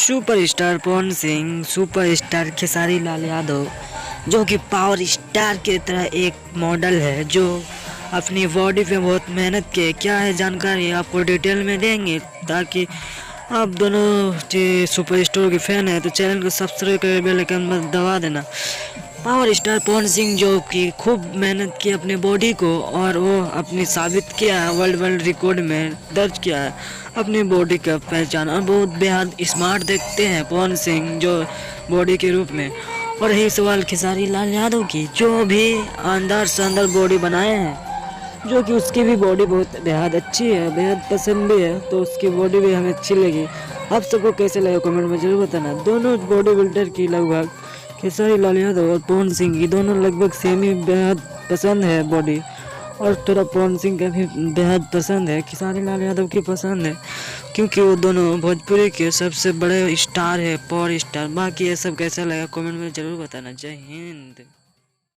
Superstar Pawan Singh, superstar Khesari Lal Yadav जो कि power star की तरह एक मॉडल है जो अपनी बॉडी पे बहुत मेहनत किए। क्या है जानकारी आपको डिटेल में देंगे, ताकि आप दोनों सुपरस्टार के फैन हैं तो चैनल को सब्सक्राइब कर बेल आइकन पर दबा देना। पावर स्टार पवन सिंह जो कि खूब मेहनत की अपने बॉडी को, और वो अपनी साबित किया है, वर्ल्ड रिकॉर्ड में दर्ज किया है अपनी बॉडी का पहचान। और बहुत बेहद स्मार्ट देखते हैं पवन सिंह जो बॉडी के रूप में। और यही सवाल खेसारी लाल यादव की, जो भी अंदर से अंदर बॉडी बनाए हैं, जो कि उसकी भी बॉडी बहुत बेहद अच्छी है, बेहद पसंद भी है, तो उसकी बॉडी भी हमें अच्छी लगी। आप सबको कैसे लगा कमेंट में जरूर बताना। दोनों बॉडी बिल्डर की लगभग खेसारी लाल यादव और पवन सिंह की दोनों लगभग सेम ही बेहद पसंद है बॉडी, और थोड़ा पवन सिंह का भी बेहद पसंद है, खेसारी लाल यादव की पसंद है, क्योंकि वो दोनों भोजपुरी के सबसे बड़े स्टार है, पावर स्टार। बाकी ये सब कैसा लगा कमेंट में ज़रूर बताना। जय हिंद।